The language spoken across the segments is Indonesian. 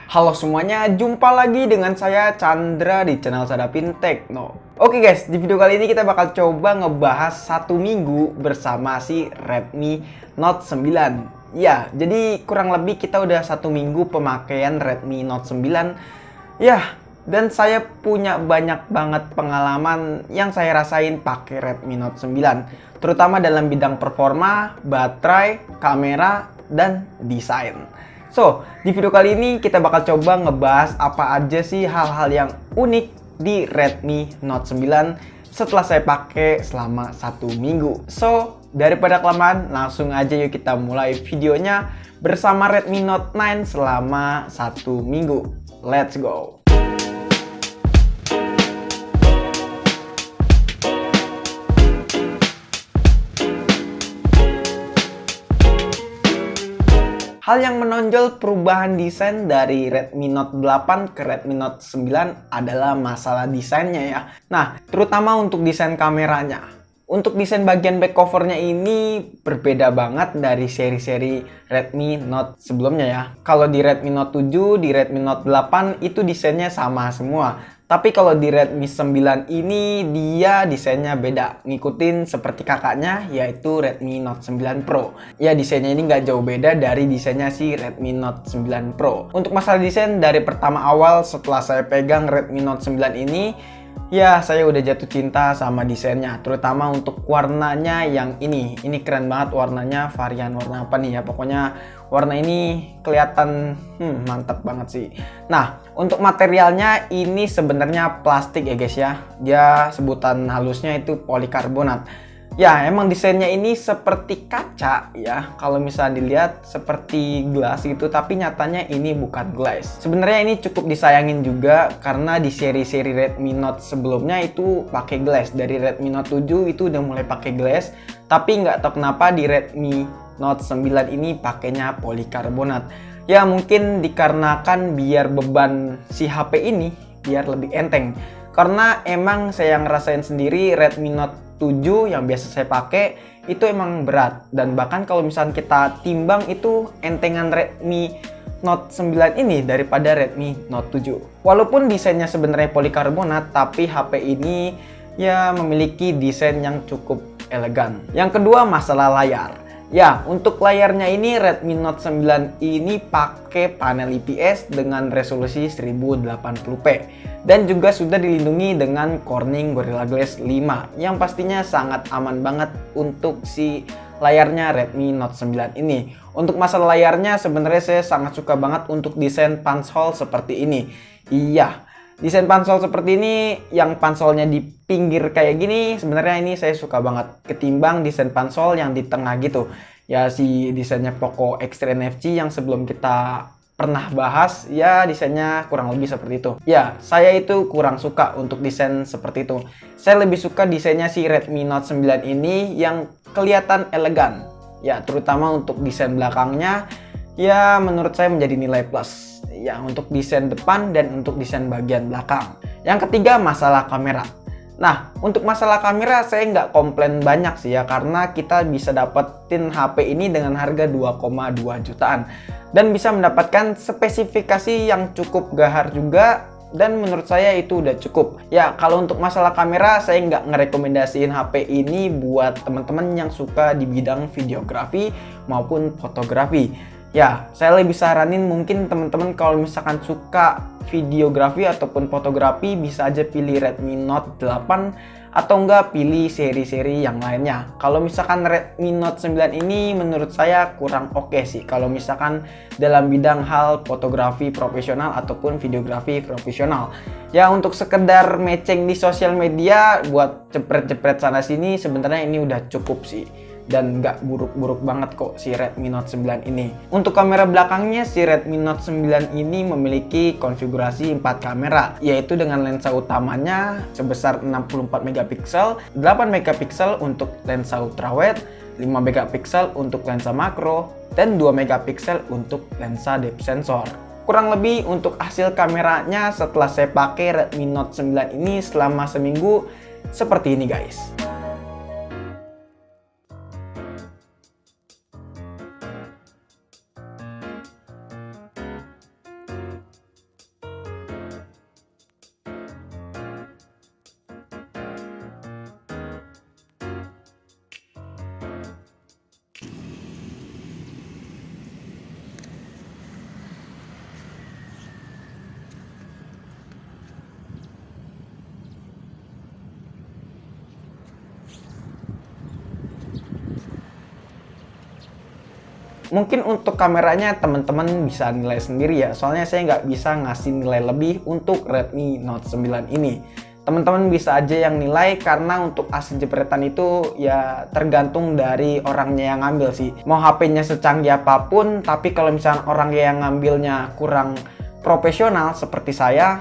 Halo semuanya, jumpa lagi dengan saya Chandra di channel Sadapin Tekno. Oke guys, di video kali ini kita bakal coba ngebahas 1 minggu bersama si Redmi Note 9. Ya, jadi kurang lebih kita udah 1 minggu pemakaian Redmi Note 9. Ya, dan saya punya banyak banget pengalaman yang saya rasain pakai Redmi Note 9, terutama dalam bidang performa, baterai, kamera, dan desain. So, di video kali ini kita bakal coba ngebahas apa aja sih hal-hal yang unik di Redmi Note 9 setelah saya pakai selama 1 minggu. So, daripada kelamaan, langsung aja yuk kita mulai videonya bersama Redmi Note 9 selama 1 minggu. Let's go! Hal yang menonjol perubahan desain dari Redmi Note 8 ke Redmi Note 9 adalah masalah desainnya ya. Nah, terutama untuk desain kameranya. Untuk desain bagian back covernya ini berbeda banget dari seri-seri Redmi Note sebelumnya ya. Kalau di Redmi Note 7, di Redmi Note 8 itu desainnya sama semua. Tapi kalau di Redmi 9 ini dia desainnya beda, ngikutin seperti kakaknya yaitu Redmi Note 9 Pro. Ya desainnya ini nggak jauh beda dari desainnya si Redmi Note 9 Pro. Untuk masalah desain dari pertama awal setelah saya pegang Redmi Note 9 ini, ya saya udah jatuh cinta sama desainnya, terutama untuk warnanya yang ini keren banget warnanya. Varian warna apa nih ya, pokoknya warna ini kelihatan mantap banget sih. Nah, untuk materialnya ini sebenarnya plastik ya guys ya. Dia sebutan halusnya itu polikarbonat. Ya, emang desainnya ini seperti kaca ya. Kalau misalnya dilihat seperti gelas gitu, tapi nyatanya ini bukan glass. Sebenarnya ini cukup disayangin juga karena di seri-seri Redmi Note sebelumnya itu pakai glass. Dari Redmi Note 7 itu udah mulai pakai glass, tapi nggak tahu kenapa di Redmi Note 9 ini pakainya polikarbonat. Ya, mungkin dikarenakan biar beban si HP ini biar lebih enteng. Karena emang saya ngerasain sendiri Redmi Note 7 yang biasa saya pakai itu emang berat, dan bahkan kalau misalnya kita timbang itu entengan Redmi Note 9 ini daripada Redmi Note 7. Walaupun desainnya sebenarnya polikarbonat, tapi HP ini ya memiliki desain yang cukup elegan. Yang kedua, masalah layar. Ya, untuk layarnya ini Redmi Note 9 ini pakai panel IPS dengan resolusi 1080p dan juga sudah dilindungi dengan Corning Gorilla Glass 5 yang pastinya sangat aman banget untuk si layarnya Redmi Note 9 ini. Untuk masalah layarnya sebenarnya saya sangat suka banget untuk desain punch-hole seperti ini. Iya, desain pansol seperti ini yang pansolnya di pinggir kayak gini, sebenarnya ini saya suka banget ketimbang desain pansol yang di tengah gitu. Ya si desainnya Poco X3 NFC yang sebelum kita pernah bahas, ya desainnya kurang lebih seperti itu. Ya, saya itu kurang suka untuk desain seperti itu. Saya lebih suka desainnya si Redmi Note 9 ini yang kelihatan elegan. Ya, terutama untuk desain belakangnya, ya menurut saya menjadi nilai plus. Ya, untuk desain depan dan untuk desain bagian belakang. Yang ketiga, masalah kamera. Nah, untuk masalah kamera saya nggak komplain banyak sih ya, karena kita bisa dapetin HP ini dengan harga 2,2 jutaan dan bisa mendapatkan spesifikasi yang cukup gahar juga, dan menurut saya itu udah cukup. Ya, kalau untuk masalah kamera saya nggak ngerekomendasiin HP ini buat teman-teman yang suka di bidang videografi maupun fotografi. Ya, saya lebih saranin mungkin teman-teman kalau misalkan suka videografi ataupun fotografi bisa aja pilih Redmi Note 8 atau enggak pilih seri-seri yang lainnya. Kalau misalkan Redmi Note 9 ini menurut saya kurang oke sih kalau misalkan dalam bidang hal fotografi profesional ataupun videografi profesional. Ya, untuk sekedar meceng di sosial media buat jepret-jepret sana sini sebenarnya ini udah cukup sih. Dan nggak buruk-buruk banget kok si Redmi Note 9 ini. Untuk kamera belakangnya si Redmi Note 9 ini memiliki konfigurasi 4 kamera, yaitu dengan lensa utamanya sebesar 64 megapiksel, 8 megapiksel untuk lensa ultrawide, 5 megapiksel untuk lensa makro, dan 2 megapiksel untuk lensa depth sensor. Kurang lebih untuk hasil kameranya setelah saya pakai Redmi Note 9 ini selama seminggu seperti ini guys. Mungkin untuk kameranya teman-teman bisa nilai sendiri ya, soalnya saya nggak bisa ngasih nilai lebih untuk Redmi Note 9 ini. Teman-teman bisa aja yang nilai, karena untuk AC jepretan itu ya tergantung dari orangnya yang ngambil sih. Mau HP-nya secanggih apapun, tapi kalau misalnya orang yang ngambilnya kurang profesional seperti saya,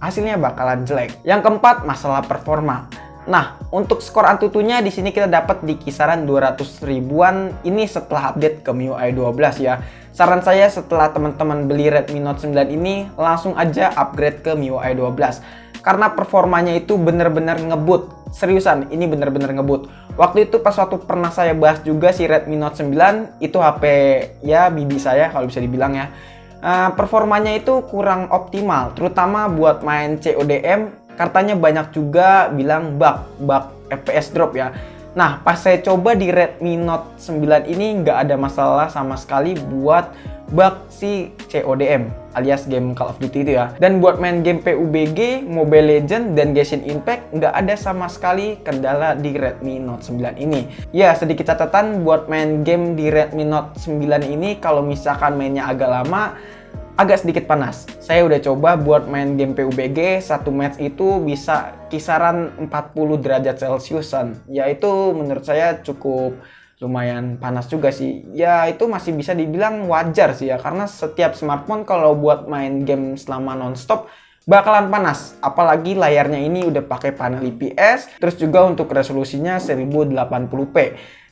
hasilnya bakalan jelek. Yang keempat, masalah performa. Nah, untuk skor Antutunya di sini kita dapat di kisaran 200 ribuan. Ini setelah update ke MIUI 12 ya. Saran saya setelah teman-teman beli Redmi Note 9 ini, langsung aja upgrade ke MIUI 12. Karena performanya itu bener-bener ngebut. Seriusan, ini bener-bener ngebut. Waktu itu pernah saya bahas juga si Redmi Note 9, itu HP ya bibi saya kalau bisa dibilang ya. Performanya itu kurang optimal, terutama buat main CODM. Katanya banyak juga bilang bug FPS drop ya. Nah, pas saya coba di Redmi Note 9 ini nggak ada masalah sama sekali buat bug si CODM alias game Call of Duty itu ya. Dan buat main game PUBG, Mobile Legends, dan Genshin Impact nggak ada sama sekali kendala di Redmi Note 9 ini. Ya, sedikit catatan buat main game di Redmi Note 9 ini, kalau misalkan mainnya agak lama, agak sedikit panas. Saya udah coba buat main game PUBG, satu match itu bisa kisaran 40 derajat Celciusan. Ya itu menurut saya cukup lumayan panas juga sih. Ya itu masih bisa dibilang wajar sih ya, karena setiap smartphone kalau buat main game selama nonstop bakalan panas. Apalagi layarnya ini udah pakai panel IPS, terus juga untuk resolusinya 1080p.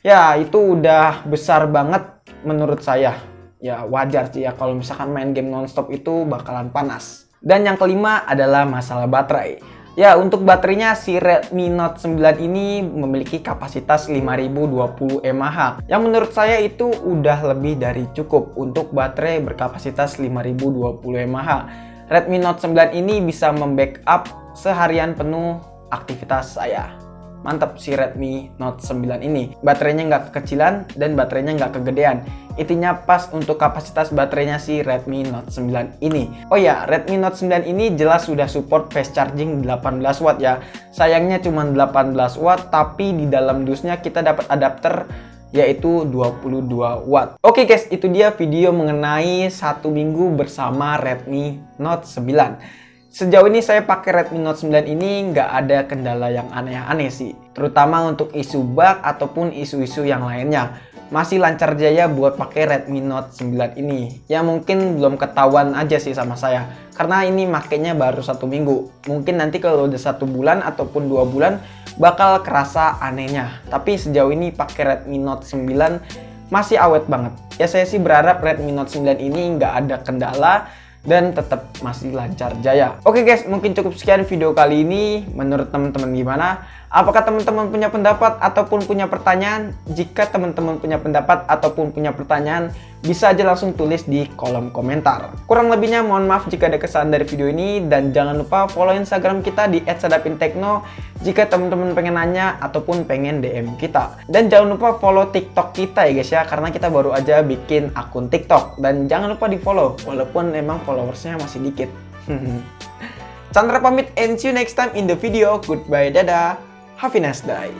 Ya itu udah besar banget menurut saya. Ya wajar sih ya kalau misalkan main game nonstop itu bakalan panas. Dan yang kelima adalah masalah baterai. Ya, untuk baterainya si Redmi Note 9 ini memiliki kapasitas 5020 mAh. Yang menurut saya itu udah lebih dari cukup untuk baterai berkapasitas 5020 mAh. Redmi Note 9 ini bisa membackup seharian penuh aktivitas saya. Mantap si Redmi Note 9 ini. Baterainya nggak kekecilan dan baterainya nggak kegedean. Intinya pas untuk kapasitas baterainya si Redmi Note 9 ini. Oh ya, Redmi Note 9 ini jelas sudah support fast charging 18 watt ya. Sayangnya cuma 18 watt, tapi di dalam dusnya kita dapat adapter yaitu 22 watt. Oke guys, itu dia video mengenai 1 minggu bersama Redmi Note 9. Sejauh ini saya pakai Redmi Note 9 ini nggak ada kendala yang aneh-aneh sih. Terutama untuk isu bug ataupun isu-isu yang lainnya. Masih lancar jaya buat pakai Redmi Note 9 ini. Ya mungkin belum ketahuan aja sih sama saya. Karena ini makainya baru 1 minggu. Mungkin nanti kalau udah 1 bulan ataupun 2 bulan bakal kerasa anehnya. Tapi sejauh ini pakai Redmi Note 9 masih awet banget. Ya saya sih berharap Redmi Note 9 ini nggak ada kendala dan tetap masih lancar jaya. Oke guys, mungkin cukup sekian video kali ini. Menurut teman-teman gimana? Apakah teman-teman punya pendapat ataupun punya pertanyaan? Jika teman-teman punya pendapat ataupun punya pertanyaan, bisa aja langsung tulis di kolom komentar. Kurang lebihnya mohon maaf jika ada kesalahan dari video ini, dan jangan lupa follow Instagram kita di @sadapintekno jika teman-teman pengen nanya ataupun pengen DM kita. Dan jangan lupa follow TikTok kita ya guys ya, karena kita baru aja bikin akun TikTok, dan jangan lupa di follow walaupun emang followersnya masih dikit. Chandra pamit, and see you next time in the video. Goodbye, dadah. Have a nice day.